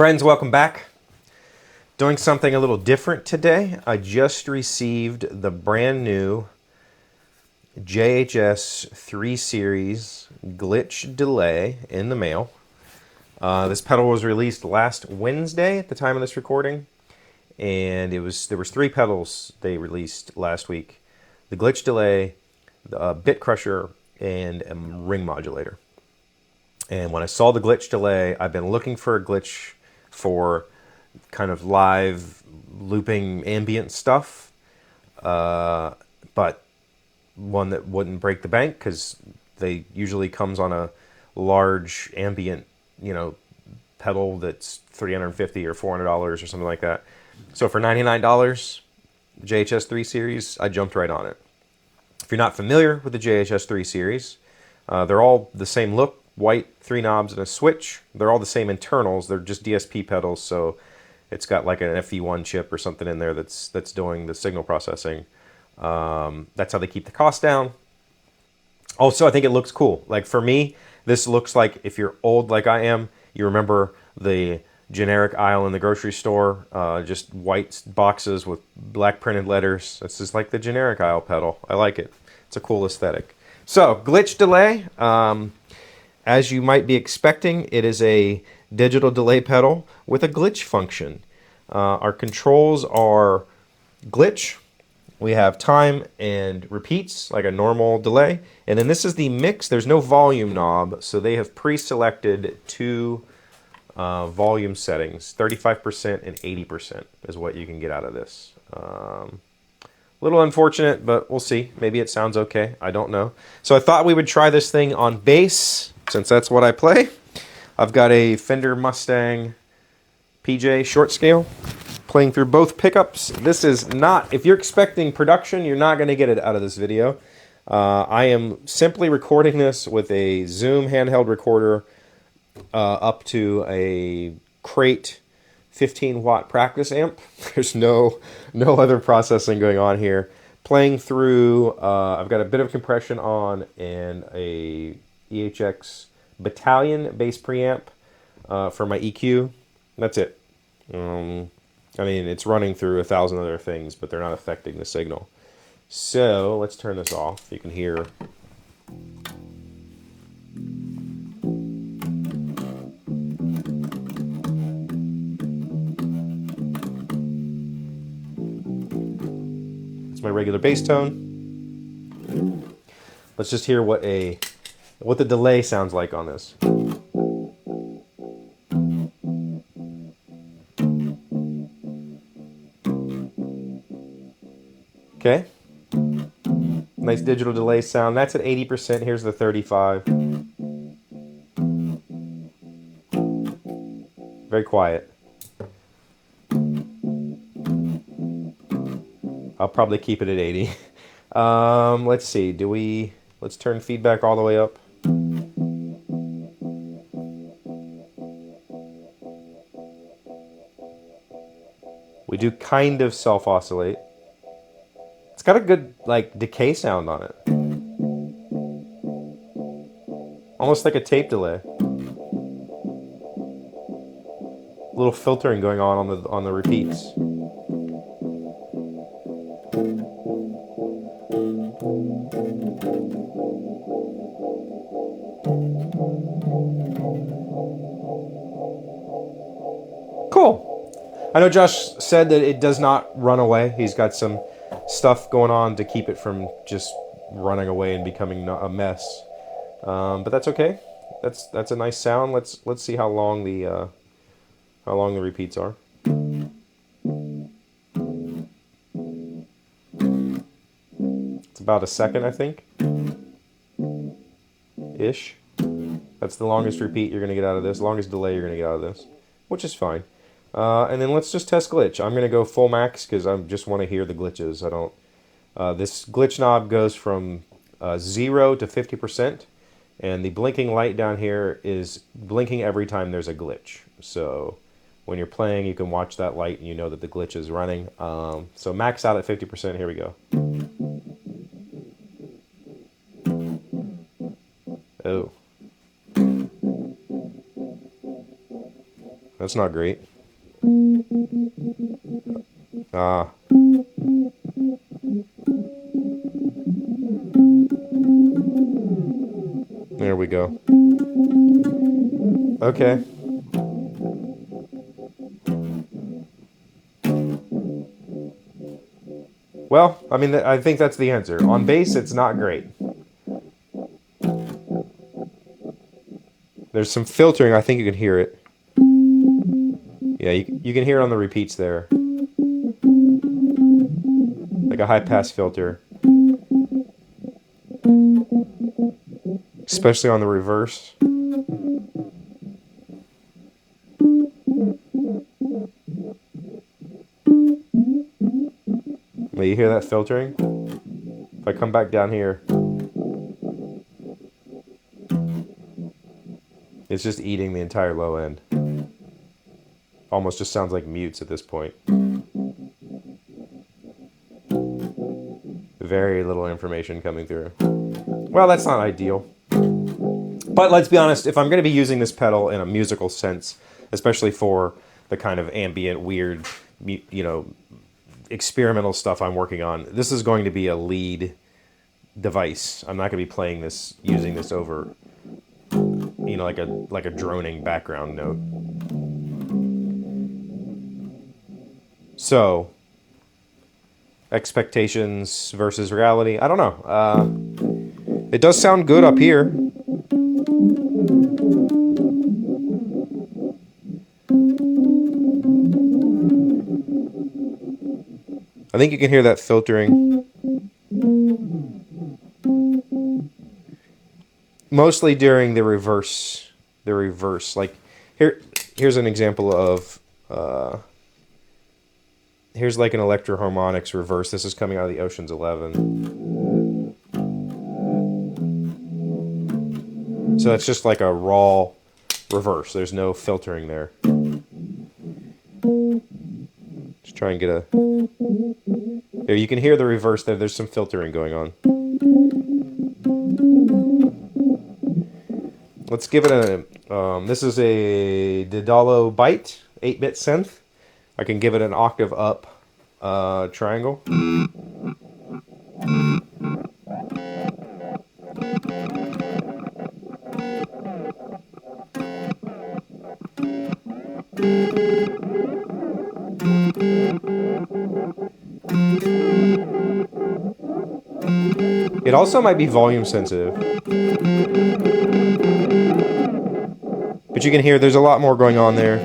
Friends, welcome back. Doing something a little different today. I just received the brand new JHS 3 Series glitch delay in the mail. This pedal was released last Wednesday at the time of this recording, and there was 3 pedals they released last week: the glitch delay, the bit crusher, and a ring modulator. And when I saw the glitch delay, I've been looking for a glitch for kind of live looping ambient stuff, but one that wouldn't break the bank, because they usually comes on a large ambient, pedal that's $350 or $400 or something like that. So for $99, JHS 3 Series, I jumped right on it. If you're not familiar with the JHS 3 Series, they're all the same look. White, 3 knobs and a switch. They're all the same internals. They're just DSP pedals, so it's got like an FE1 chip or something in there that's doing the signal processing. That's how they keep the cost down. Also, I think it looks cool. Like for me, this looks like, if you're old like I am, you remember the generic aisle in the grocery store, just white boxes with black printed letters. This is like the generic aisle pedal. I like it. It's a cool aesthetic. So, glitch delay. As you might be expecting, it is a digital delay pedal with a glitch function. Our controls are glitch. We have time and repeats, like a normal delay. And then this is the mix. There's no volume knob, so they have pre-selected 2 volume settings. 35% and 80% is what you can get out of this. A little unfortunate, but we'll see. Maybe it sounds okay. I don't know. So I thought we would try this thing on bass, since that's what I play. I've got a Fender Mustang PJ short scale playing through both pickups. This is not, if you're expecting production, you're not going to get it out of this video. I am simply recording this with a Zoom handheld recorder up to a Crate 15-watt practice amp. There's no other processing going on here. Playing through, I've got a bit of compression on and a EHX Battalion bass preamp for my EQ. That's it. I mean, it's running through 1,000 other things, but they're not affecting the signal. So let's turn this off. You can hear. It's my regular bass tone. Let's just hear what the delay sounds like on this. Okay. Nice digital delay sound. That's at 80%. Here's the 35. Very quiet. I'll probably keep it at 80. Let's see. Let's turn feedback all the way up. We do kind of self-oscillate. It's got a good, decay sound on it. Almost like a tape delay. A little filtering going on the repeats. Cool. I know Josh said that it does not run away. He's got some stuff going on to keep it from just running away and becoming a mess. But that's okay. That's a nice sound. Let's see how long the repeats are. It's about a second, I think. Ish. That's the longest repeat you're going to get out of this. Longest delay you're going to get out of this, which is fine. And then let's just test glitch. I'm going to go full max because I just want to hear the glitches. I don't. This glitch knob goes from 0 to 50%, and the blinking light down here is blinking every time there's a glitch. So when you're playing, you can watch that light and you know that the glitch is running. So max out at 50%. Here we go. Oh. That's not great. Ah. There we go. Okay. Well, I mean, I think that's the answer. On bass, it's not great. There's some filtering. I think you can hear it. Yeah, you can hear it on the repeats there. Like a high-pass filter. Especially on the reverse. Well, you hear that filtering? If I come back down here, it's just eating the entire low end. Almost just sounds like mutes at this point. Very little information coming through. Well, that's not ideal. But let's be honest, if I'm going to be using this pedal in a musical sense, especially for the kind of ambient, weird, you know, experimental stuff I'm working on, this is going to be a lead device. I'm not going to be playing this, using this over, you know, like a droning background note. So, expectations versus reality, I don't know. It does sound good up here. I think you can hear that filtering. Mostly during the reverse. Like, here's an example of, here's like an Electro-Harmonix reverse. This is coming out of the Ocean's 11. So it's just like a raw reverse. There's no filtering there. Just try and get a... There, you can hear the reverse there. There's some filtering going on. Let's give it a... this is a Didalo Byte 8-bit synth. I can give it an octave up triangle. It also might be volume sensitive. But you can hear there's a lot more going on there.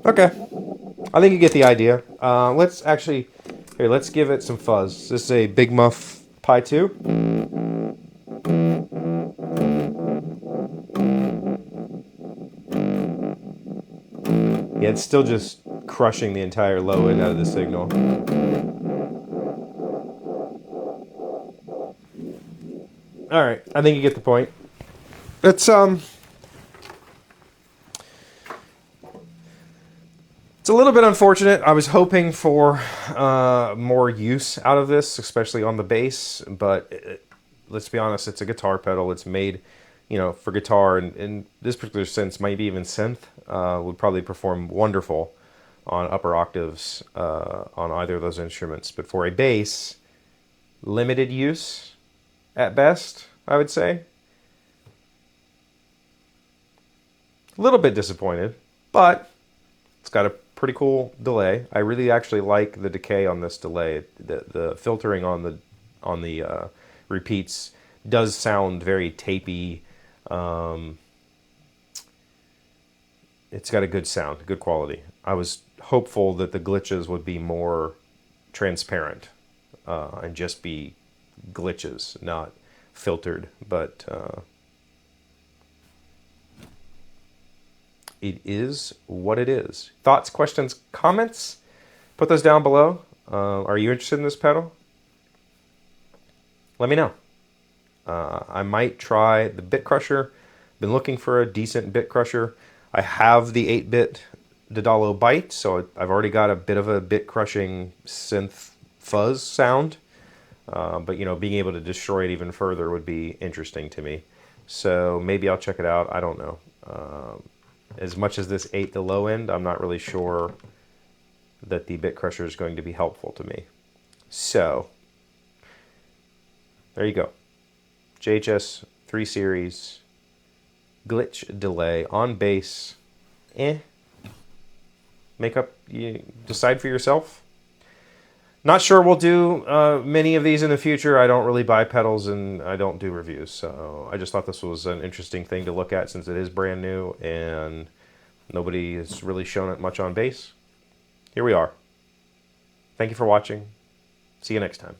Okay, I think you get the idea. Let's actually, here, let's give it some fuzz. This is a Big Muff Pi 2. Yeah, it's still just crushing the entire low end out of the signal. All right, I think you get the point. It's a little bit unfortunate. I was hoping for more use out of this, especially on the bass. But let's be honest, it's a guitar pedal. It's made, you know, for guitar, and in this particular sense, maybe even synth would probably perform wonderful on upper octaves on either of those instruments. But for a bass, limited use at best, I would say. A little bit disappointed, but it's got a pretty cool delay. I really actually like the decay on this delay. The filtering on the repeats does sound very tapey. It's got a good sound, good quality. I was hopeful that the glitches would be more transparent and just be glitches, not filtered, but it is what it is. Thoughts, questions, comments? Put those down below. Are you interested in this pedal? Let me know. I might try the bit crusher. Been looking for a decent bit crusher. I have the 8-bit Daedalo Byte, so I've already got a bit of a bit crushing synth fuzz sound. But you know, being able to destroy it even further would be interesting to me. So maybe I'll check it out. I don't know. As much as this ate the low end, I'm not really sure that the bit crusher is going to be helpful to me. So there you go. JHS 3 series, glitch delay on bass. Make up, you decide for yourself. Not sure we'll do many of these in the future. I don't really buy pedals and I don't do reviews. So I just thought this was an interesting thing to look at since it is brand new and nobody has really shown it much on bass. Here we are. Thank you for watching. See you next time.